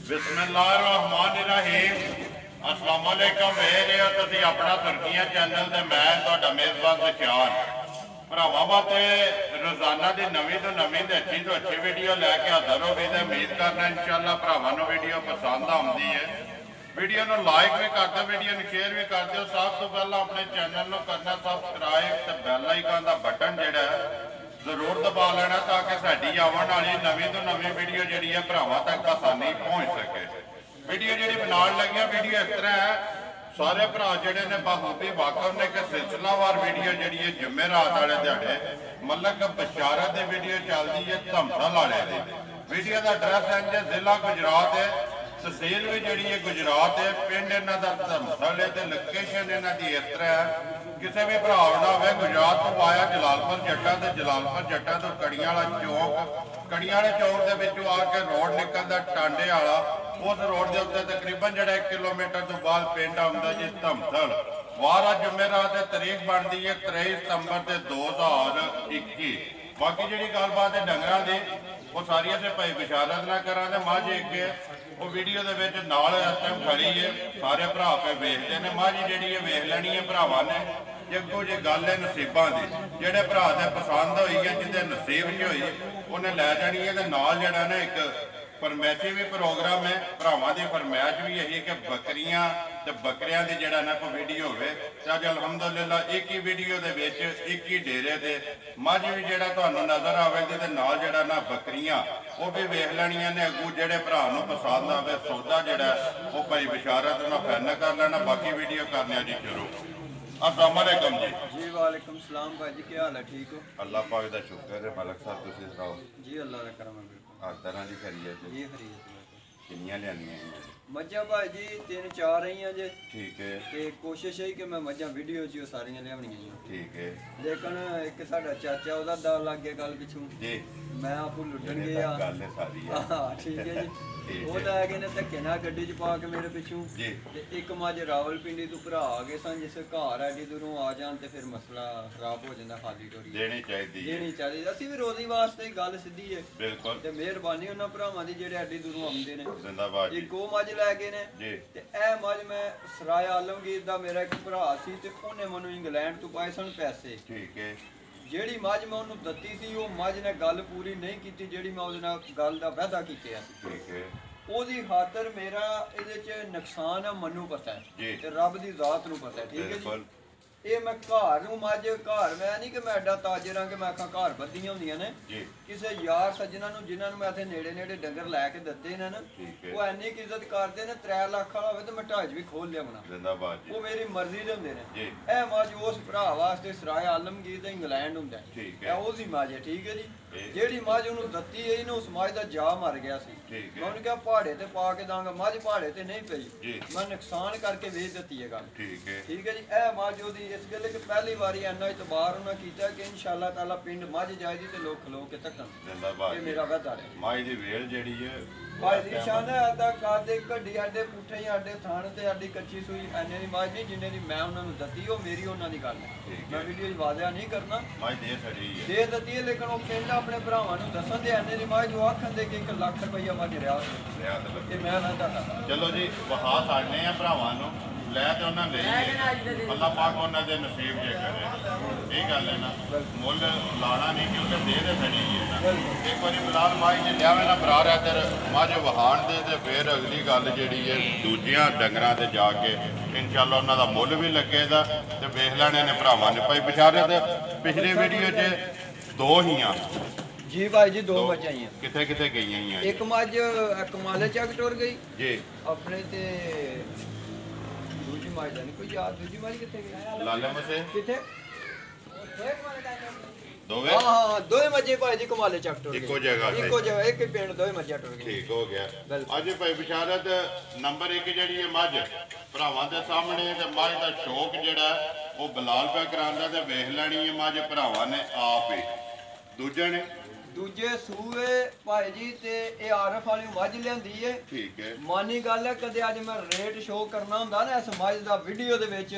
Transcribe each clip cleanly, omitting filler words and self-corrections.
बिस्मिल्लाहिर्रहमानिर्रहीम। अस्सलाम वालेकुम। मेरे तुसीं अपना सुर्खियां चैनल ते मैं तुहाडा मेज़बान ज़शान भरावां वास्ते रोज़ाना की नवीं तो नवीं ते अच्छी वीडियो लैके हाज़र हो गई। उम्मीद करना इंशाअल्लाह भरावां नूं वीडियो पसंद आउंदी है। वीडियो नूं लाइक भी कर दो, वीडियो नूं शेयर भी कर दो। सब तो पहला अपने चैनल नूं करना सबसक्राइब ते बैल आइकन दा बटन जिहड़ा जरूर दबा लेना ताकि साडी आने वाली नवीं तो नवीं वीडियो जी है भरावां तक आसानी पहुँच सके। वीडियो जी बनाने लगी वीडियो इस तरह है, सारे भरा जोड़े ने बखूबी वाकफ ने कि सिलसिलावार वीडियो जी है जुमेरात वाले दिहाड़े मतलब बशारत की वीडियो चलती है धमसल वाले की। वीडियो का एड्रैस है जिला गुजरात है, तहसील भी जी है गुजरात है, पिंड इन्हों का धमसल है तो लोकेशन इन्हों की इस तरह है। किसी भी भरा आना हो गुजरात तो आया जलालपुर जट्टा तो जलालपुर जट्टा तो कड़ियां वाला चौक, कड़ियां वाले चौक के आके रोड निकलता टांडे वाला, उस रोड के उत्ते तकरीबन जो 1 किलोमीटर तो बाद पिंड आता जी धमसल। वार जुमेरात तरीक बनती है 23 सितंबर से 2021। बाकी जी गलबात है डंगर की वो सारिया से भाई बशारत ना करा तो माझ अगे वो वीडियो के नाल इस टाइम खड़ी है, सारे भरा पे वेखते हैं। माझ जी वेख लैनी है भरावान ने अगों जी गल है नसीबों की, जोड़े भरा ने पसंद हुई है जिसे नसीब च हुई उन्हें लै जानी है। नाल जड़ा ना एक फरमैशी भी प्रोग्राम है, भरावां की फरमैश भी यही कि बकरियां ते बकरियां की जड़ा ना कोई वीडियो हो। अज अलहमदुलिल्लाह एक ही वीडियो के एक ही डेरे से मझ भी जड़ा तुहानूं नज़र आवेगी ते नाल जड़ा ना बकरियां वो भी वेख लैनियां ने। अगू जेड़े भरा नूं पसंद आवे सौदा जड़ा वो भाई बशारत ना फाइनल कर लेना। बाकी वीडियो करने जी शुरू। अस्सलाम वालेकुम जी वालेकुम सलाम भाई जी, क्या हाल है? ठीक हो? अल्लाह पाक दा शुक्र है। मलक साहब तुसीं सुनाओ? जी अल्लाह का करम है बिल्कुल हर तरह की खैरियत जी खरीद किन्नियां लियानियां मज्झां भाई जी 3-4 रही जे। ठीक है ते कोशिश है कि मैं मज्झां वीडियो च सारियां लियावणियां। ठीक है लेकिन एक साडा चाचा ओदा दा लग गया कल पिछू जी, मैं आपू लुटन गया। गल सारी है। हाँ ठीक है जी। वो लै गए ने धक्के नाल गड्डी च पा के मेरे पिछू जी। ते एक मझ रावलपिंडी तो भरा आ गए सन, जिस घर एडी दूरों आ जान ते फिर मसला खराब हो जाता। खाली टोरी देनी चाहिए असीं भी रोजी वास्ते गल सीधी है बिल्कुल ते मेहरबानी उन्हां भरावां दी जेड़े एडी दूरों आउंदे ने। जिंदाबाद जी। एक वो मझ लै गए ने जी। ते ए मझ मैं सराय आलमगीर दा मेरा एक भरा सी ते उन्हें मैनूं इंग्लैंड तो पाए सन पैसे। ठीक है। ਜਿਹੜੀ ਮੱਝ ਮੈਂ ਉਹਨੂੰ ਦਿੱਤੀ ਸੀ ਉਹ ਮੱਝ ਨੇ ਗੱਲ ਪੂਰੀ ਨਹੀਂ ਕੀਤੀ ਜਿਹੜੀ ਮੈਂ ਉਹਦੇ ਨਾਲ ਗੱਲ ਦਾ ਵਾਅਦਾ ਕੀਤਾ ਸੀ। ਠੀਕ ਹੈ। ਉਹਦੀ ਖਾਤਰ ਮੇਰਾ ਇਹਦੇ 'ਚ ਨੁਕਸਾਨ ਆ ਮੈਨੂੰ ਪਤਾ ਹੈ ਤੇ ਰੱਬ ਦੀ ਜ਼ਾਤ ਨੂੰ ਪਤਾ ਹੈ। ਠੀਕ ਹੈ ਜੀ। ਇਹ ਮੈਂ ਘਰ ਨੂੰ ਮੱਝ ਘਰ ਮੈਂ ਨਹੀਂ ਕਿ ਮੈਂ ਐਡਾ ਤਾਜਰ ਹਾਂ ਕਿ ਮੈਂ ਆਖਾਂ ਘਰ ਬੱਧੀਆਂ ਹੁੰਦੀਆਂ ਨੇ। ਕਿਸੇ ਯਾਰ ਸੱਜਣਾ ਨੂੰ ਜਿਨ੍ਹਾਂ ਨੂੰ ਮੈਂ ਇੱਥੇ ਨੇੜੇ ਨੇੜੇ ਡੰਗਰ ਲੈ ਕੇ ਦਿੱਤੇ ਨੇ ਨਾ, ਉਹ ਐਨੀ ਕਿ ਇੱਜ਼ਤ ਕਰਦੇ ਨੇ। 3 ਲੱਖ ਵਾਲਾ ਹੋਵੇ ਤੇ ਮੈਂ ਢਾਜ ਵੀ ਖੋਲ ਲਿਆ ਬਣਾ। ਜਿੰਦਾਬਾਦ ਜੀ। ਉਹ ਮੇਰੀ ਮਰਜ਼ੀ ਦੇ ਹੁੰਦੇ ਨੇ। ਇਹ ਮੱਝ ਉਸ ਭਰਾ ਵਾਸਤੇ ਸਰਾਏ ਆਲਮਗੀਰ ਤੇ ਇੰਗਲੈਂਡ ਹੁੰਦਾ। ਇਹ ਉਹਦੀ ਮੱਝ ਹੈ। ਠੀਕ ਹੈ ਜੀ। ਜਿਹੜੀ ਮੱਝ ਉਹਨੂੰ ਦਿੱਤੀ ਹੈ ਨਾ ਉਸ ਮੱਝ ਦਾ ਜਾ ਮਰ ਗਿਆ ਸੀ। ਮੈਂ ਉਹਨੂੰ ਕਿਹਾ ਪਹਾੜੇ ਤੇ ਪਾ ਕੇ ਦਾਂਗਾ, ਮੱਝ ਪਹਾੜੇ ਤੇ ਨਹੀਂ ਪਈ। ਮੈਂ ਨੁਕਸਾਨ ਕਰਕੇ ਵੇਚ ਦਿੱਤੀ ਹੈ ਗੱਲ। ਠੀਕ ਹੈ ਜੀ। ਇਹ ਮੱਝ ਉਹਦੀ ਇਸ ਗੱਲ ਕਿ ਪਹਿਲੀ ਵਾਰੀ ਇੰਨਾ ਇਤਬਾਰ ਉਹਨਾਂ ਕੀਤਾ ਕਿ ਇਨਸ਼ਾਅੱਲਾ ਤਾਲਾ ਪਿੰਡ ਮੱਝ ਜਾਏਗੀ ਤੇ ਲੋਕ ਖਲੋ ਕੇ ਤੱਕਣ। ਇਹ ਮੇਰਾ ਵਾਅਦਾ ਹੈ। ਮੱਝ ਦੀ ਵੇਲ ਜਿਹੜੀ ਹੈ ਭਾਈ ਦੀ ਸ਼ਾਨ ਹੈ ਆਦਾ ਕਾਦੇ ਘੱਡੀ ਆਡੇ ਪੁੱਠੇ ਆਡੇ ਥਾਣ ਤੇ ਆਡੀ ਕੱਚੀ ਸੂਈ ਐਨੇ ਦੀ ਮੱਝ ਨਹੀਂ ਜਿੰਨੇ ਦੀ ਮੈਂ ਉਹਨਾਂ ਨੂੰ ਦਿੱਤੀ ਉਹ ਮੇਰੀ ਉਹਨਾਂ ਦੀ ਗੱਲ ਹੈ। ਮੈਂ ਵੀਡੀਓ 'ਚ ਵਾਅਦਾ ਨਹੀਂ ਕਰਨਾ। ਮੱਝ ਦੇ ਸੜੀ ਹੈ ਦੇ ਦਿੱਤੀ ਹੈ ਲੇਕਿਨ ਉਹ ਪਿੰਡ ਆਪਣੇ ਭਰਾਵਾਂ ਨੂੰ ਦੱਸਣ ਦੇ ਐਨੇ ਦੀ ਮੱਝ ਜੋ ਆਖਣ ਦੇ ਕਿ 1 ਲੱਖ ਰੁਪਈਆ ਮੱਝ ਰਿਆ ਤੇ ਮੈਂ ਵਾਅਦਾ ਕਰਦਾ। ਚਲੋ ਜੀ ਵਹਾ ਸਾਡਨੇ ਆ ਭਰਾਵਾਂ ਨੂੰ ਲੈ ਤੇ ਉਹਨਾਂ ਲਈ ਅੱਲਾਹ ਪਾਕ ਉਹਨਾਂ ਦੇ ਨਸੀਬ ਜੇ ਕਰੇ। ਇਹ ਗੱਲ ਹੈ ਨਾ ਮੁੱਲ ਲਾਣਾ ਨਹੀਂ ਕਿਉਂਕਿ ਦੇ ਸੜੀ ਹੈ। ਇੱਕ ਵਾਰੀ ਬਿਲਾਲ ਮਾਈ ਜੇ ਲਿਆਵੇ ਨਾ ਬਰਾਰ ਇੱਧਰ ਮੱਝ ਵਹਾਣ ਦੇ ਤੇ ਫਿਰ ਅਗਲੀ ਗੱਲ ਜਿਹੜੀ ਹੈ ਦੂਜੀਆਂ ਡੰਗਰਾਂ ਤੇ ਜਾ ਕੇ ਇਨਸ਼ਾਅੱਲਾ ਉਹਨਾਂ ਦਾ ਮੁੱਲ ਵੀ ਲੱਗੇਗਾ ਤੇ ਵੇਖ ਲੈਣੇ ਨੇ ਭਰਾਵਾਂ ਨੇ। ਭਾਈ ਬਸ਼ਾਰਤ ਪਿਛਲੀ ਵੀਡੀਓ 'ਚ 2 ਹੀਆਂ ਜੀ ਭਾਈ ਜੀ 2 ਮੱਝਾਂ ਆਈਆਂ। ਕਿੱਥੇ ਕਿੱਥੇ ਗਈਆਂ ਹੀਆਂ? ਇੱਕ ਮੱਝ ਕਮਾਲੇ ਚੱਕ ਟੁਰ ਗਈ ਜੀ ਆਪਣੇ ਤੇ ਦੂਜੀ ਮੱਝ ਨਹੀਂ ਕੋਈ ਯਾਦ। ਦੂਜੀ ਮੱਝ ਕਿੱਥੇ ਗਈ? ਲਾਲੇ ਮਸੇ ਕਿੱਥੇ? ਦੋਵੇਂ ਹਾਂ ਦੋਵੇਂ ਮੱਝਾਂ ਭਾਈ ਜੀ ਕਮਾਲੇ ਚੱਕ ਟੁਰ ਗਈ। ਇੱਕੋ ਜਗ੍ਹਾ ਇੱਕ ਹੀ ਪਿੰਡ ਦੋਵੇਂ ਮੱਝਾਂ ਟੁਰ ਗਈਆਂ। ਠੀਕ ਹੋ ਗਿਆ। ਅੱਜ ਭਾਈ ਬਸ਼ਾਰਤ ਨੰਬਰ 1 ਜਿਹੜੀ ਹੈ ਮੱਝ ਭਰਾਵਾਂ ਦੇ ਸਾਹਮਣੇ ਤੇ ਮੱਝ ਦਾ ਸ਼ੌਕ ਜਿਹੜਾ ਉਹ ਬਲਾਲ ਪਿਆ ਕਰਾਂਦਾ ਤੇ ਵੇਖ ਲੈਣੀ ਹੈ ਮੱਝ ਭਰਾਵਾਂ ਨੇ ਆਪ ਹੀ। ਦੂਜੇ ਸੂਏ ਭਾਈ ਜੀ ਤੇ ਇਹ ਆਰਫ ਵਾਲੀ ਮੱਝ ਲਿਆਂਦੀ ਏ। ਠੀਕ ਹੈ। ਮਾਨੀ ਗੱਲ ਹੈ ਕਦੇ ਅੱਜ ਮੈਂ ਰੇਟ ਸ਼ੋਅ ਕਰਨਾ ਹੁੰਦਾ ਨਾ ਇਸ ਮੱਝ ਦਾ ਵੀਡੀਓ ਦੇ ਵਿੱਚ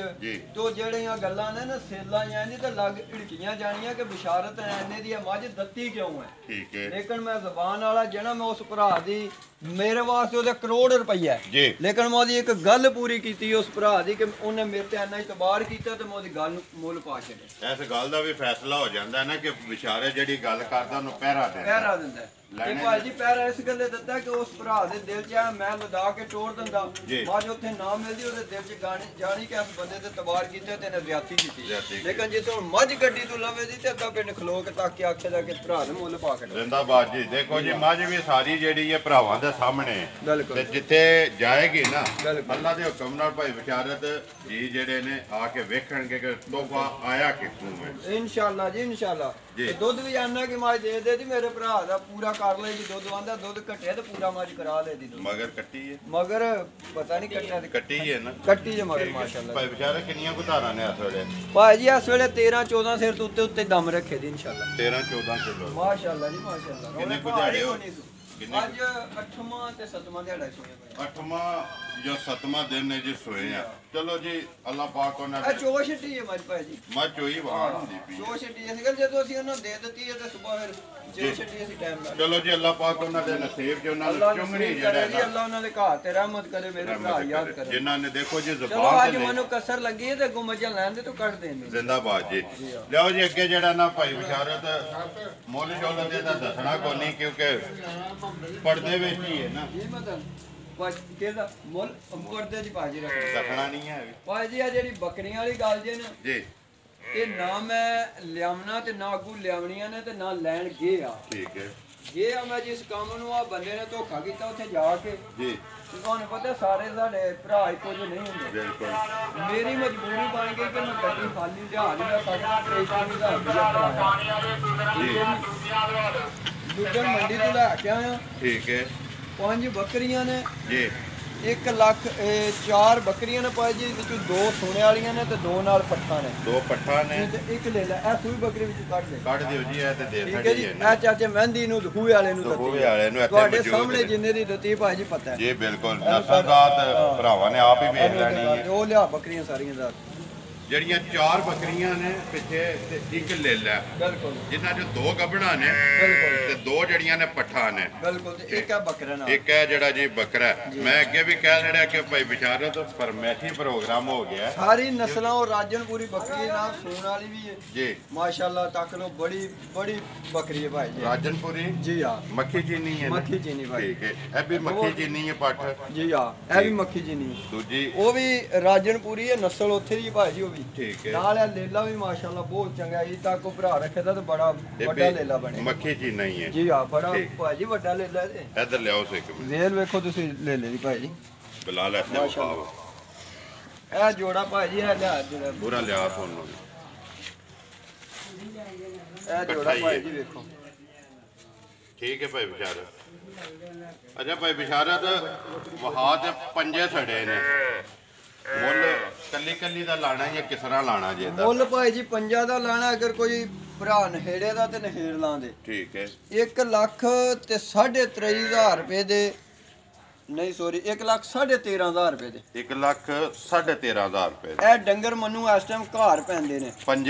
ਤੋਂ ਜਿਹੜੀਆਂ ਗੱਲਾਂ ਨੇ ਨਾ ਸੇਲਾਂ ਜਾਂ ਨਹੀਂ ਤੇ ਲੱਗ ਝਿੜਕੀਆਂ ਜਾਣੀਆਂ ਕਿ ਬਿਸ਼ਾਰਤ ਐਨੇ ਦੀ ਮੱਝ ਦਿੱਤੀ ਕਿਉਂ ਹੈ। ਠੀਕ ਹੈ। ਲੇਕਿਨ ਮੈਂ ਜ਼ਬਾਨ ਵਾਲਾ ਜਿਹੜਾ ਮੈਂ ਉਸ ਭਰਾ ਦੀ ਮੇਰੇ ਵਾਸਤੇ ਉਹਦੇ ਕਰੋੜ ਰੁਪਈਆ ਲੇਕਿਨ ਮੈਂ ਉਹਦੀ ਇੱਕ ਗੱਲ ਪੂਰੀ ਕੀਤੀ ਉਸ ਭਰਾ ਦੀ ਕਿ ਉਹਨੇ ਮੇਰੇ ਤੇ ਇੰਨਾ ਇਤਬਾਰ ਕੀਤਾ ਤੇ ਮੈਂ ਉਹਦੀ ਗੱਲ ਨੂੰ ਮੁੱਲ ਪਾ ਛੱਡਿਆ। ਇਸ ਗੱਲ ਦਾ ਵੀ ਫੈਸਲਾ ਹੋ ਜਾਂਦਾ ਨਾ ਕਿ ਵਿਚਾਰੇ ਜਿਹੜੀ ਗੱਲ ਕਰਦਾ ਉਹਨੂੰ ਪਹਿਰਾ ਦਿੰਦਾ ਤੇ ਭਾਈ ਜੀ ਪਹਿਰਾ ਇਸ ਗੱਲੇ ਦਿੱਤਾ ਕਿ ਉਸ ਭਰਾ ਦੇ ਦਿਲ 'ਚ ਆ ਮੈਂ ਲਦਾ ਕੇ ਤੋੜ ਦਿੰਦਾ ਬਾਅਦ ਉੱਥੇ ਨਾ ਮਿਲਦੀ ਉਹਦੇ ਦਿਲ 'ਚ ਜਾਣੀ ਕਿ ਇਸ ਬੰਦੇ ਤੇ ਤਬਾਰ ਕੀਤਾ ਤੇ ਇਹਨੇ ਜ਼ਿਆਦਤੀ ਕੀਤੀ। ਲੇਕਿਨ ਜੇ ਤੂੰ ਮੱਝ ਗੱਡੀ ਤੋਂ ਲਵੇ ਦੀ ਤੇ ਅੱਧਾ ਪਿੰਡ ਖਲੋ ਕੇ ਤੱਕ ਕੇ ਆਖੇ ਦਾ ਕਿ ਭਰਾ ਨੇ ਮੁੱਲ ਪਾ ਕੇ ਜ਼ਿੰਦਾਬਾਦ ਜੀ। ਦੇਖੋ ਜੀ ਮੱਝ ਵੀ ਸਾਰੀ ਜਿਹੜੀ ਹੈ ਭਰਾਵਾਂ ਦੇ ਸਾਹਮਣੇ ਤੇ ਜਿੱਥੇ ਜਾਏਗੀ ਨਾ ਅੱਲਾ ਦੇ ਹੁਕਮ ਨਾਲ ਭਾਈ ਬਸ਼ਾਰਤ ਜੀ ਜਿਹੜੇ ਨੇ ਆ ਕੇ ਵੇਖਣਗੇ ਕਿ ਤੋਹਫਾ ਆਇਆ ਕਿੱਥੋਂ ਹੈ। ਇਨਸ਼ਾਅੱਲਾ ਜੀ ਇਨਸ਼ਾਅੱਲਾ। ਦੁੱਧ ਵੀ ਆਨਾ ਕਿ ਮੱਝ ਦੇ ਦੇ ਜੀ ਮੇਰੇ ਭਰਾ ਦਾ ਪੂਰਾ ਕਰ ਲੈ ਜੀ। ਦੁੱਧ ਆਂਦਾ ਦੁੱਧ ਘਟਿਆ ਤੇ ਪੂਰਾ ਮੱਝ ਕਰਾ ਲੈ ਦੀ। ਮਗਰ ਕੱਟੀ ਹੈ ਮਗਰ ਪਤਾ ਨਹੀਂ ਕੱਟਿਆ ਤੇ ਕੱਟੀ ਹੈ ਨਾ ਕੱਟੀ ਜੇ ਮਗਰ ਮਾਸ਼ਾਅੱਲਾ। ਭਾਈ ਬਸ਼ਾਰਤ ਕਿੰਨੀਆਂ ਗੁਧਾਰਾਂ ਨੇ ਇਸ ਵੇਲੇ? ਭਾਈ ਜੀ ਇਸ ਵੇਲੇ 13 14 ਸਿਰ ਤੋਂ ਉੱਤੇ ਦਮ ਰੱਖੇ ਦੀ ਇਨਸ਼ਾਅੱਲਾ। 13 14 ਕਿਲੋ ਮਾਸ਼ਾਅੱਲਾ ਜੀ ਮਾਸ਼ਾਅੱਲਾ। ਕਿੰਨੇ ਗੁਜ਼ਾਰੇ ਹੋ? ਅੱਜ 8ਵਾਂ ਤੇ 7ਵਾਂ ਦਿਹਾੜਾ ਸੋਇਆ। 8ਵਾਂ ਜਾਂ 7ਵਾਂ ਦਿਨ ਨੇ ਜੀ ਸੋਏ ਆ। ਚਲੋ ਜੀ ਅੱਲਾਹ ਪਾਕ ਉਹਨਾਂ ਇਹ ਚੋਸ਼ ਟੀ ਹੈ ਮੱਝ ਭਾਈ ਜੀ। ਮੱਝ ਚੋਈ ਵਾਣ ਹੁੰਦੀ ਪਈ ਚੋਸ਼ ਟੀ ਅਸੀਂ ਕਹਿੰਦੇ ਜਦੋਂ ਅਸੀਂ ਉਹਨਾਂ ਦੇ ਦਿੱਤੀ ਹੈ ਤੇ ਸਵੇਰ ਫਿਰ ਚੋਸ਼ ਟੀ ਅਸੀਂ ਟਾਈਮ ਨਾਲ। ਚਲੋ ਜੀ ਅੱਲਾਹ ਪਾਕ ਉਹਨਾਂ ਦੇ ਨਸੀਬ ਚ ਉਹਨਾਂ ਨੂੰ ਚੁੰਗਣੀ ਜਿਹੜਾ ਜੀ ਅੱਲਾਹ ਉਹਨਾਂ ਦੇ ਘਰ ਤੇ ਰਹਿਮਤ ਕਰੇ ਮੇਰੇ ਭਰਾ ਯਾਦ ਕਰੇ ਜਿਨ੍ਹਾਂ ਨੇ ਦੇਖੋ ਜੀ ਜ਼ੁਬਾਨ ਚਲੋ ਅੱਜ ਮੈਨੂੰ ਕਸਰ ਲੱਗੀ ਹੈ ਤੇ ਅੱਗੋਂ ਮੱਝਾਂ ਲੈਣ ਦੇ ਤੋਂ ਕੱਢ ਦੇਣ। ਜ਼ਿੰਦਾਬਾਦ ਜੀ। ਲਿਆਓ ਜੀ ਅੱਗੇ ਜਿਹੜਾ ਨਾ ਭਾਈ ਬਸ਼ਾਰਤ ਮੁੱਲ ਸ਼ੋਲ ਦੇ ਦਾ ਦੱਸਣਾ ਕੋਈ ਨਹੀਂ ਕਿਉਂਕਿ ਪਰਦੇ ਵਿੱਚ ਹੀ ਹੈ ਨਾ ਜੀ ਮਤਲਬ ਕਿਹਦਾ ਮੁੱਲ ਪਰਦੇ ਦੀ ਬਾਜੀ ਰੱਖਣਾ ਦੱਸਣਾ ਨਹੀਂ ਹੈ ਭਾਈ ਜੀ ਆ ਜਿਹੜੀ ਬੱਕਰੀਆਂ ਵਾਲੀ ਗੱਲ ਜੇ ਨਾ ਜੀ ਇਹ ਨਾ ਮੈਂ ਲਿਆਵਣਾ ਤੇ ਨਾ ਅੱਗੂ ਲਿਆਵਣੀਆਂ ਨੇ ਤੇ ਨਾ ਲੈਣ ਗਏ ਆ। ਠੀਕ ਹੈ। ਇਹ ਆ ਮੈਂ ਜਿਸ ਕੰਮ ਨੂੰ ਆ ਬੰਦੇ ਨੇ ਧੋਖਾ ਕੀਤਾ ਉੱਥੇ ਜਾ ਕੇ ਜੀ ਤੁਹਾਨੂੰ ਪਤਾ ਸਾਰੇ ਸਾਡੇ ਭਰਾ ਇੱਕੋ ਜਿਹੇ ਨਹੀਂ ਹੁੰਦੇ। ਬਿਲਕੁਲ ਮੇਰੀ ਮਜਬੂਰੀ ਬਣ ਗਈ ਕਿ ਮੈਂ ਗੱਡੀ ਖਾਲੀ ਲਿਆ ਨਹੀਂ ਸਕਦਾ। ਟ੍ਰੇਸ਼ਨ ਦਾ ਦੂਜਾ ਮੰਡੀ ਤੋਂ ਲੈ ਕੇ ਆਇਆ। ਠੀਕ ਹੈ। 5 ਬੱਕਰੀਆਂ ਨੇ ਜੀ 1 ਲੱਖ 4 ਬੱਕਰੀਆਂ ਨੇ ਭਾਈ ਜੀ ਵਿੱਚੋਂ 2 ਸੋਨੇ ਵਾਲੀਆਂ ਨੇ ਤੇ 2 ਨਾਲ ਪੱਠਾ ਨੇ। 2 ਪੱਠਾ ਨੇ ਤੇ 1 ਲੈ ਲੈ ਇਹ ਸੂਈ ਬੱਕਰੀ ਵਿੱਚ ਕੱਢ ਦਿਓ ਜੀ ਇਹ ਤੇ ਦੇ ਠੀਕ ਹੈ ਜੀ। ਇਹ ਚਾਚੇ ਮਹਿੰਦੀ ਨੂੰ ਦਖੂਏ ਵਾਲੇ ਨੂੰ ਦਿੱਤੀ ਤੁਹਾਡੇ ਸਾਹਮਣੇ ਜਿੰਨੇ ਦੀ ਦਿੱਤੀ ਭਾਈ ਜੀ ਪਤਾ ਹੈ ਜੀ ਬਿਲਕੁਲ। ਨਸਲਜ਼ਾਤ ਭਰਾਵਾਂ ਨੇ ਆਪ ਹੀ ਵੇਖ ਲੈਣੀ ਹੈ। ਉਹ ਲਿਆ ਬੱਕਰੀਆਂ ਸਾਰੀਆਂ ਦਾ ਜਿਹੜੀਆਂ 4 ਬੱਕਰੀਆਂ ਨੇ ਪਿੱਛੇ ਤੇ 1 ਲੈ ਲੈ ਬਿਲਕੁਲ ਜਿਨ੍ਹਾਂ ਚੋਂ 2 ਗੱਭਣਾ ਨੇ ਤੇ 2 ਜਿਹੜੀਆਂ ਨੇ ਪੱਠਾ ਨੇ ਬਿਲਕੁਲ ਤੇ ਇੱਕ ਆ ਬੱਕਰਾ ਨਾਲ ਇੱਕ ਹੈ ਜਿਹੜਾ ਜੀ ਬੱਕਰਾ। ਮੈਂ ਅੱਗੇ ਵੀ ਕਹਿ ਰਿਹਾ ਕਿ ਭਾਈ ਬਸ਼ਾਰਤ ਫਰਮੈਸ਼ੀ ਪ੍ਰੋਗਰਾਮ ਹੋ ਗਿਆ। ਸਾਰੀ ਨਸਲਾਂ ਉਹ ਰਾਜਨਪੁਰੀ ਬੱਕਰੀ ਨਾਲ ਸੂਣ ਵਾਲੀ ਵੀ ਹੈ ਜੀ ਮਾਸ਼ਾਅੱਲਾ ਤੱਕ ਲੋ ਬੜੀ ਬੱਕਰੀ ਹੈ ਭਾਈ ਜੀ ਰਾਜਨਪੁਰੀ ਜੀ ਆ ਮੱਖੀ ਚੀਨੀ ਹੈ ਮੱਖੀ ਚੀਨੀ ਭਾਈ ਠੀਕ ਹੈ। ਇਹ ਵੀ ਮੱਖੀ ਚੀਨੀ ਹੈ ਪੱਠ ਜੀ ਆ ਇਹ ਵੀ ਮੱਖੀ ਚੀਨੀ ਦੂਜੀ ਉਹ ਵੀ ਰਾਜਨਪੁਰੀ ਹੈ ਨਸਲ ਉੱਥੇ ਦੀ ਭਾਈ ਜੀ ਉਹ ਵੀ ਠੀਕ ਹੈ। ਨਾਲ ਇਹ ਲੇਲਾ ਵੀ ਮਾਸ਼ਾਅੱਲਾ ਬਹੁਤ ਚੰਗਾ ਇਹ ਤੱਕ ਉਹ ਭਰਾ ਰੱਖਿਆ ਤਾਂ ਬੜਾ ਵੱਡਾ ਲੇਲਾ ਬਣਿਆ ਮੱਖੀ ਚੀਨਾ ਹੀ ਹੈ ਜੀ ਆ ਬੜਾ ਭਾਈ ਜੀ ਵੱਡਾ ਲੇਲਾ ਤੇ ਇੱਧਰ ਲਿਆਓ ਸੇ ਇੱਕ ਵੇਲ ਵੇਖੋ ਤੁਸੀਂ ਲੇਲੇ ਦੀ ਭਾਈ ਜੀ ਬਲਾਲ ਐਸੇ ਵਿਖਾਓ। ਇਹ ਜੋੜਾ ਭਾਈ ਜੀ ਇਹ ਲਿਆ ਜਿਹੜਾ ਪੂਰਾ ਲਿਆ ਤੁਹਾਨੂੰ ਇਹ ਜੋੜਾ ਭਾਈ ਜੀ ਵੇਖੋ ਠੀਕ ਹੈ ਭਾਈ ਬਸ਼ਾਰਤ। ਅੱਛਾ ਭਾਈ ਬਸ਼ਾਰਤ ਵਹਾ ਤੇ ਪੰਜੇ ਛੜੇ ਨੇ ਮੁੱਲ ਕੱਲੀ ਕੱਲੀ ਦਾ ਲਾਣਾ ਜਾਂ ਕਿਸ ਤਰ੍ਹਾਂ ਲਾਣਾ ਜੇ ਇਹਦਾ? ਮੁੱਲ ਭਾਈ ਜੀ ਪੰਜਾ ਦਾ ਲਾਣਾ ਅਗਰ ਕੋਈ ਭਰਾ ਨਹੇੜੇ ਦਾ ਤੇ ਨਹੇੜ ਲਾਂਦੇ ਠੀਕ ਹੈ 1 ਲੱਖ ਤੇ 23.5 ਰੁਪਏ ਦੇ ਨਹੀਂ ਸੌਰੀ 1 ਲੱਖ 13.5 ਰੁਪਏ ਦੇ 1 ਲੱਖ 13.5 ਰੁਪਏ ਇਹ ਡੰਗਰ ਮੈਨੂੰ ਇਸ ਟਾਈਮ ਘਰ ਪੈਂਦੇ ਨੇ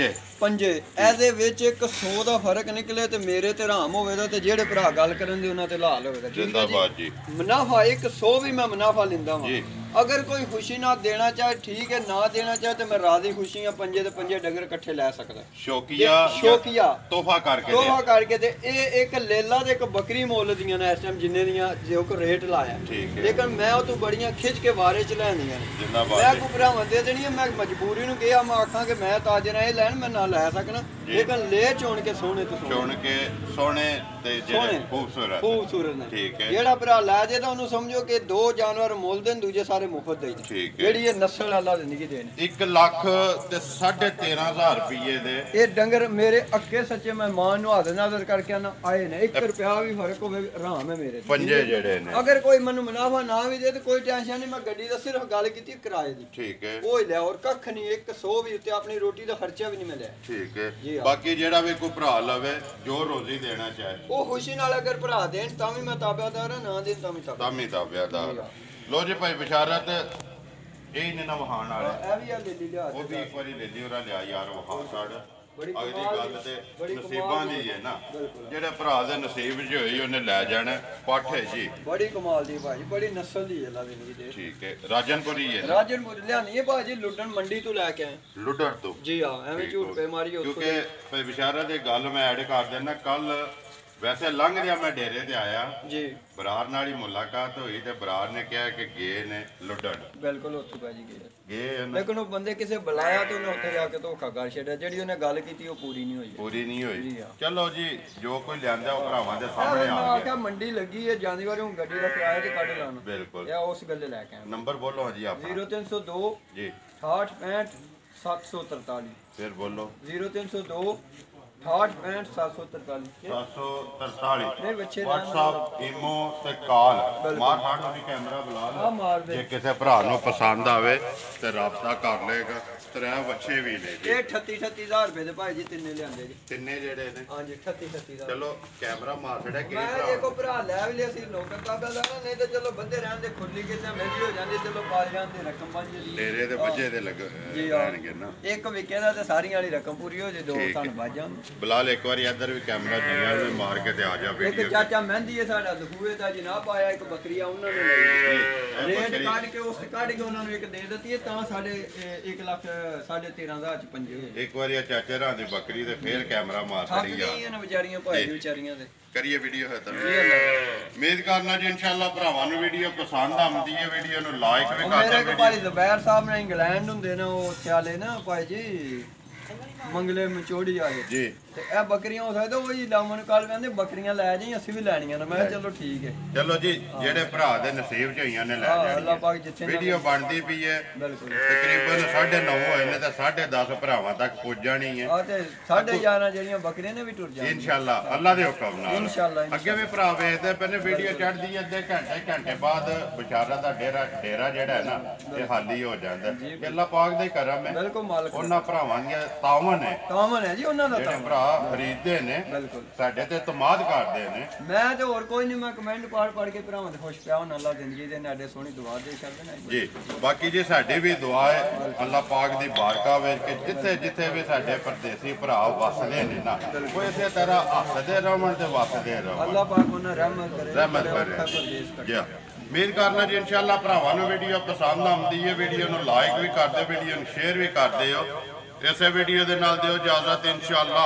ਪੰਜੇ ਇਹਦੇ ਵਿੱਚ 100 ਦਾ ਫਰਕ ਨਿਕਲੇ ਤੇ ਮੇਰੇ ਤੇ ਰਾਮ ਹੋਵੇਗਾ ਤੇ ਜਿਹੜੇ ਭਰਾ ਗੱਲ ਕਰਨ ਦੇ ਉਹਨਾਂ ਤੇ ਲਾਲ ਹੋਵੇਗਾ। ਜਿੰਦਾਬਾਦ ਜੀ। ਮੁਨਾਫਾ 100 ਵੀ ਮੈਂ ਮੁਨਾਫਾ ਲੈਂਦਾ ਵਾਂ। ਅਗਰ ਕੋਈ ਖੁਸ਼ੀ ਨਾਲ ਦੇਣਾ ਚਾਹੇ ਠੀਕ ਹੈ ਨਾ ਦੇਣਾ ਚਾਹੇ ਤੇ ਮੈਂ ਰਾਜ਼ੀ ਖੁਸ਼ੀ ਆ ਪੰਜੇ ਦੇ ਪੰਜੇ ਡੰਗਰ ਇਕੱਠੇ ਲੈ ਸਕਦਾ ਸ਼ੌਕੀਆ ਤੋਹਫਾ ਕਰਕੇ ਤੇ ਇਹ ਇੱਕ ਲੇਲਾ ਤੇ ਇੱਕ ਬੱਕਰੀ ਮੁੱਲ ਦੀਆਂ ਨੇ ਇਸ ਟਾਈਮ ਜਿੰਨੇ ਦੀਆਂ ਜੋ ਕੋ ਰੇਟ ਲਾਇਆ ਲੇਕਿਨ ਮੈਂ ਉਹ ਤੋਂ ਬੜੀਆਂ ਖਿੱਚ ਕੇ ਵਾਰੇ ਚ ਲੈਣੀਆਂ ਮੈਂ ਕੋ ਭਰਾਵਾਂ ਦੇ ਦੇਣੀ ਮੈਂ ਮਜਬੂਰੀ ਨੂੰ ਕਿਹਾ ਮੈਂ ਆਖਾਂ ਕਿ ਮੈਂ ਤਾਜਰ ਇਹ ਲੈਣ ਮੈਂ ਨਾ ਲੈ ਸਕਣਾ ਲੇਕਿਨ ਲੈ ਚੋਣ ਕੇ ਸੋਹਣੇ ਤੋਂ ਸੋਹਣੇ ਤੇ ਜਿਹੜੇ ਖੂਬਸੂਰਤ ਨੇ ਠੀਕ ਹੈ। ਜਿਹੜਾ ਭਰਾ ਲੈ ਜੇ ਤਾਂ ਉਹਨੂੰ ਸਮਝੋ ਕਿ 2 ਜਾਨਵਰ ਮੁੱਲ ਦੇਣ ਦੂਜੇ ਸਾਰੇ ਮੁਫਤ ਦੇ ਜਿਹੜੀ ਇਹ ਨਸਲ ਵਾਲਾ ਜ਼ਿੰਦਗੀ ਦੇਣ 1 ਲੱਖ ਤੇ 13.5 ਰੁਪਏ ਦੇ ਇਹ ਡੰਗਰ ਮੇਰੇ ਅੱਕੇ ਸੱਚੇ ਮੈਂ ਮਾਂ ਨੂੰ ਹੱਥ ਨਾਜ਼ਰ ਕਰਕੇ ਨਾ ਆਏ ਨੇ 1 ਰੁਪਿਆ ਵੀ ਫਰਕ ਹੋਵੇ ਆਰਾਮ ਹੈ ਮੇਰੇ ਪੰਜੇ ਜਿਹੜੇ ਨੇ। ਅਗਰ ਕੋਈ ਮੈਨੂੰ ਮੁਨਾਫਾ ਨਾ ਵੀ ਦੇ ਤੇ ਕੋਈ ਟੈਨਸ਼ਨ ਨਹੀਂ ਮੈਂ ਗੱਡੀ ਦਾ ਸਿਰਫ ਗੱਲ ਕੀਤੀ ਕਿਰਾਏ ਦੀ ਠੀਕ ਹੈ। ਉਹ ਹੀ ਲਿਆ ਔਰ ਕੱਖ ਨਹੀਂ 100 ਵੀ ਉੱਤੇ ਆਪਣੀ ਰੋਟੀ ਦਾ ਖਰਚਾ ਵੀ ਨਹੀਂ ਮਿਲਿਆ ਠੀਕ ਹੈ। ਜੀ ਹਾਂ। ਬਾਕੀ ਜਿਹੜਾ ਵੀ ਕੋਈ ਭਰਾ ਲਵੇ ਜੋ ਰੋਜ਼ੀ ਦੇਣਾ ਚਾਹੇ ਉਹ ਖੁਸ਼ੀ ਨਾਲ ਅਗਰ ਭਰਾ ਦੇਣ ਤਾਂ ਵੀ ਮੈਂ ਤਾਬਿਆਦਾਰ ਹਾਂ, ਨਾ ਦੇਣ ਤਾਂ ਵੀ ਤਾਬਿਆਦਾਰ। ਲੋ ਜੀ ਭਾਈ ਬਿਸ਼ਾਰਤ ਇਹ ਨੇ ਨਾ ਵਹਾਣ ਵਾਲੇ ਇਹ ਵੀ ਆ ਲੈ ਲਿਆ ਉਹ ਵੀ ਇੱਕ ਵਾਰੀ ਲੈ ਲਈ ਉਹਰਾ ਲਿਆ ਯਾਰ ਵਹਾ ਛੱਡ। ਬੜੀ ਅਗਲੀ ਕਮਾਲ ਗੱਲ ਦੀ, ਤੇ ਬੜੀ ਨਸੀਬਾਂ ਕਮਾਲ ਦੀ ਹੈ ਨਾ, ਬਿਲਕੁਲ। ਜਿਹੜੇ ਭਰਾ ਦੇ ਨਸੀਬ 'ਚ ਹੋਈ ਉਹਨੇ ਲੈ ਜਾਣਾ। ਪੱਠ ਹੈ ਜੀ ਬੜੀ ਕਮਾਲ ਦੀ ਭਾਜੀ, ਬੜੀ ਨਸਲ ਦੀ ਹੈ ਲਾਵੇ ਨਹੀਂ ਦੇ। ਠੀਕ ਹੈ ਰਾਜਨਪੁਰੀ ਹੈ ਨਾ? ਰਾਜਨਪੁਰ ਲਿਆਣੀ ਹੈ ਭਾਜੀ, ਲੁੱਡਣ ਮੰਡੀ ਤੋਂ ਲੈ ਕੇ ਆਏ। ਲੁੱਡਰ ਤੋਂ ਜੀ ਹਾਂ, ਐਵੇਂ ਝੂਠ ਪੇ ਮਾਰੀ ਉੱਥੋਂ ਕਿਉਂਕਿ ਭਾਈ ਬਿਸ਼ਾਰਤ ਦੀ ਗੱਲ ਮੈਂ ਐਡ ਕਰ ਦਿੰਦਾ। ਕੱਲ ਵੈਸੇ ਲੰਘ ਗਿਆ ਮੈਂ ਡੇਰੇ ਤੇ ਆਇਆ ਜੀ, ਬਰਾਰ ਨਾਲ ਹੀ ਮੁਲਾਕਾਤ ਹੋਈ ਤੇ ਬਰਾਰ ਨੇ ਕਿਹਾ ਕਿ ਗਏ ਨੇ ਲੁੱਡਣ ਬਿਲਕੁਲ ਉੱਥੇ ਭਾਜੀ ਗਏ। ਗਏ ਨੇ ਲੇਕਿਨ ਉਹ ਬੰਦੇ ਕਿਸੇ ਬੁਲਾਇਆ ਤੇ ਉਹਨੇ ਉੱਥੇ ਜਾ ਕੇ ਧੋਖਾ ਕਰ ਛੱਡਿਆ। ਜਿਹੜੀ ਉਹਨੇ ਗੱਲ ਕੀਤੀ ਉਹ ਪੂਰੀ ਨਹੀਂ ਹੋਈ। ਪੂਰੀ ਨਹੀਂ ਹੋਈ। ਜੀ ਹਾਂ। ਚਲੋ ਜੀ ਜੋ ਕੋਈ ਲਿਆਂਦਾ ਉਹ ਭਰਾਵਾਂ ਦੇ ਮੈਂ ਸਾਹਮਣੇ ਆ ਆਖਿਆ ਗਿਆ। ਮੰਡੀ ਲੱਗੀ ਹੈ ਜਾਂਦੀ ਵਾਰੀ, ਹੁਣ ਗੱਡੀ ਦਾ ਕਿਰਾਇਆ ਤੇ ਕੱਢ ਲਾਣਾ। ਬਿਲਕੁਲ ਇਹ ਉਸ ਗੱਲੇ ਲੈ ਕੇ ਆਇਆ। ਨੰਬਰ ਬੋਲੋ ਜੀ ਆਪਣਾ। 0302 ਜੀ 68 65 743। ਫਿਰ ਬੋਲੋ 0302 68 65 743। 743 ਨਹੀਂ ਬੱਚੇ WhatsApp ਈਮੋ ਤੇ ਕਾਲ ਬਿਲਕੁਲ। ਮਾਰ ਫਾੜ ਵੀ ਕੈਮਰਾ ਬੁਲਾ ਆ ਮਾਰ ਦੇ। ਜੇ ਕਿਸੇ ਭਰਾ ਨੂੰ ਪਸੰਦ ਆਵੇ ਤੇ ਰਾਬਤਾ ਕਰ ਲਏਗਾ। ਤਰੇ ਬੱਚੇ ਵੀ ਨੇ ਜੀ ਇਹ 38,000 ਰੁਪਏ ਦੇ ਭਾਈ ਜੀ ਤਿੰਨੇ ਲਿਆਂਦੇ ਜੀ। ਤਿੰਨੇ ਜਿਹੜੇ ਨੇ। ਹਾਂਜੀ 38,000। ਚਲੋ ਕੈਮਰਾ ਮਾਰ ਛੜਿਆ ਕਿ ਮੈਂ ਭਰਾ ਦੇਖੋ ਭਰਾ ਲੈ ਵੀ ਲਿਆ ਸੀ ਨੌਕਰ ਕਾਬਾ ਦਾ, ਨਹੀਂ ਤੇ ਚਲੋ ਬੰਦੇ ਰਹਿਣ ਦੇ ਖੁੱਲੀ ਕਿਤੇ ਮਹਿੰਗੀ ਹੋ ਜਾਂਦੀ, ਚਲੋ ਪਾ ਜਾਂਦੇ ਰਕਮ ਬਣ ਜਾਂਦੀ। ਡੇਰੇ ਦੇ ਬੱਜੇ ਦੇ ਲੱਗ ਜੀ ਹਾਂ। ਰਹਿਣਗੇ ਨਾ। ਇੱਕ ਵਿਕੇ ਦਾ ਤੇ ਸਾਰੀਆਂ ਵਾਲੀ ਰਕਮ ਪੂਰੀ ਹੋ ਜੇ, ਦੋ ਠੀਕ ਹੈ। ਤੁਹਾਨੂੰ ਵੱਜ ਜਾਣ। ਬਲਾਲ ਇੱਕ ਵਾਰੀ ਇੱਧਰ ਵੀ ਕੈਮਰਾ ਜੀਆਂ ਵੀ ਮਾਰ ਕੇ ਤੇ ਆ ਜਾ ਇੱਕ ਵੀਡੀਓ ਚਾਚਾ ਮਹਿੰਦੀ ਹੈ ਸਾਡਾ ਦਖੂਏ ਦਾ ਜਨਾਬ ਆਇਆ, ਇੱਕ ਬੱਕਰੀ ਆ ਉਹਨਾਂ ਨੇ ਲਈ। ਰੇਟ ਬੱਕਰੀ ਕੱਢ ਕੇ ਉਸ ਕੱਢ ਕੇ ਉਹਨਾਂ ਨੂੰ ਇੱਕ ਦੇ ਦਿੱਤੀ ਹੈ, ਤਾਂ ਸਾਡੇ 1,13,500 ਚ ਪੰਜੇ ਹੋਏ। ਇੱਕ ਵਾਰੀ ਆ ਚਾਚੇ ਰਾਂ ਦੀ ਬੱਕਰੀ ਤੇ ਫੇਰ ਕੈਮਰਾ ਮਾਰ ਥੱਕ ਛੜੀ ਆ। ਗਈਆਂ ਨੇ ਵਿਚਾਰੀਆਂ ਭਾਈ ਵਿਚਾਰੀਆਂ ਦੇ। ਕਰੀਏ ਵੀਡੀਓ ਹੈ ਤਾਂ ਜੀ ਅੱਲਾ। ਉਮੀਦ ਕਰਨਾ ਜੀ ਇਨਸ਼ਾਅੱਲਾ ਭਰਾਵਾਂ ਨੂੰ ਵੀਡੀਓ ਪਸੰਦ ਆਉਂਦੀ ਹੈ। ਵੀਡੀਓ ਨੂੰ ਲਾਈਕ ਵੀ ਕਰ ਮੇਰੇ ਦਿਓ। ਕੋ ਭਾਈ ਜ਼ਬੈਰ ਸਾਹਿਬ ਨੇ ਇੰਗਲੈਂਡ ਹੁੰਦੇ ਨੇ, ਉਹ ਸਿਆਲੇ ਨਾ ਭਾਈ ਜੀ ਮੰਗਲੇ ਮਚੋੜੀ ਆਏ ਜੀ ਤੇ ਇਹ ਬੱਕਰੀਆਂ ਹੋ ਸਕਦਾ ਉਹੀ ਲਾਮਨ ਕਾਲ ਕਹਿੰਦੇ ਬੱਕਰੀਆਂ ਲੈ ਜਾਈ, ਅਸੀਂ ਵੀ ਲੈਣੀਆਂ ਨੇ। ਮੈਂ ਕਿਹਾ ਚਲੋ ਠੀਕ ਹੈ। ਚਲੋ ਜੀ ਜਿਹੜੇ ਭਰਾ ਦੇ ਨਸੀਬ ਚ ਹੋਈਆਂ ਨੇ ਲੈ ਅੱਲਾਹ ਪਾਕ ਜਾਣੀਆਂ। ਜਿੱਥੇ ਵੀਡੀਓ ਬਣਦੀ ਪਈ ਹੈ ਬਿਲਕੁਲ। ਤਕਰੀਬਨ 9:30 ਹੋਏ ਨੇ ਤਾਂ 10:30 ਭਰਾਵਾਂ ਤੱਕ ਪੁੱਜ ਜਾਣੀ ਹੈ ਆ ਤੇ 11:30 ਜਿਹੜੀਆਂ ਬੱਕਰੀਆਂ ਨੇ ਵੀ ਟੁੱਟ ਜਾਣਗੀਆਂ ਇਨਸ਼ਾਅੱਲਾ ਅੱਲਾ ਦੇ ਹੁਕਮ ਨਾਲ। ਇਨਸ਼ਾਅੱਲਾ। ਅੱਗੇ ਵੀ ਭਰਾ ਵੇਖਦੇ ਪਏ ਨੇ ਵੀਡੀਓ ਚੜ੍ਹਦੀ ਹੈ ਅੱਧੇ ਘੰਟੇ ਬਾਅਦ ਬਿਸ਼ਾਰਾ ਦਾ ਡੇਰਾ ਜਿਹੜਾ ਹੈ ਨਾ ਇਹ ਖਾਲੀ ਹੋ ਜਾਂਦਾ ਹੈ। ਕਿ ਅੱਲਾ ਪਾਕ ਦਾ ਹੀ ਕਰਮ ਹੈ। ਬਿਲਕੁਲ ਮਾਲਕ ਉਹਨਾਂ ਭਰਾਵਾਂ ਦੀਆਂ ਤਾਵਨ ਹੈ ਤਾਮਨ ਹੈ ਜੀ ਉਹਨਾਂ ਦਾ ਜਿਹੜੇ ਤਾਮਨ। ਭਰਾ ਖਰੀਦਦੇ ਨੇ ਬਿਲਕੁਲ। ਸਾਡੇ ਤੇ ਇਤਮਾਦ ਕਰਦੇ ਨੇ। ਮੈਂ ਤੇ ਹੋਰ ਕੋਈ ਨਹੀਂ, ਮੈਂ ਕਮੈਂਟ ਪੜ੍ਹ ਕੇ ਭਰਾਵਾਂ ਦੇ ਖੁਸ਼ ਪਿਆ ਹੁਣ। ਅੱਲਾ ਜ਼ਿੰਦਗੀ ਦੇ ਨਾਡੇ ਸੋਹਣੀ ਦੁਆ ਦੇ ਛੱਡਦੇ ਨੇ ਜੀ ਬਾਕੀ ਜੀ ਸਾਡੀ ਵੀ ਦੁਆ ਹੈ ਅੱਲਾਹ ਪਾਕ ਦੀ ਬਾਰਕਾ ਵਿੱਚ ਕਿ ਜਿੱਥੇ ਜਿੱਥੇ ਵੀ ਸਾਡੇ ਪਰਦੇਸੀ ਭਰਾ ਵਸਦੇ ਨੇ ਨਾ ਉਹ ਇਸੇ ਤਰ੍ਹਾਂ ਹੱਸਦੇ ਰਹਿਣ ਤੇ ਵਸਦੇ ਰਹਿਣ। ਅੱਲਾਹ ਪਾਕ ਉਹਨਾਂ ਰਹਿਮਤ ਕਰੇ। ਰਹਿਮਤ ਔਖਾ ਕਰੇ ਪਰਦੇਸ ਕੱਟੇ। ਜੀ ਉਮੀਦ ਕਰਨਾ ਜੀ ਇਨਸ਼ਾਅੱਲਾ ਭਰਾਵਾਂ ਨੂੰ ਵੀਡੀਓ ਪਸੰਦ ਆਉਂਦੀ ਹੈ। ਵੀਡੀਓ ਨੂੰ ਲਾਈਕ ਵੀ ਕਰਦੇ, ਵੀਡੀਓ ਨੂੰ ਸ਼ੇਅਰ ਵੀ ਕਰਦੇ ਹੋ। ਇਸੇ ਵੀਡੀਓ ਦੇ ਨਾਲ ਦਿਓ ਇਜਾਜ਼ਤ। ਇਨਸ਼ਾਅੱਲਾ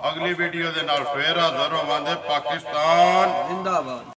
ਅਗਲੀ ਵੀਡੀਓ ਦੇ ਨਾਲ ਫੇਰ ਹਾਜ਼ਰ ਹੋਵਾਂਗੇ। ਪਾਕਿਸਤਾਨ ਜ਼ਿੰਦਾਬਾਦ।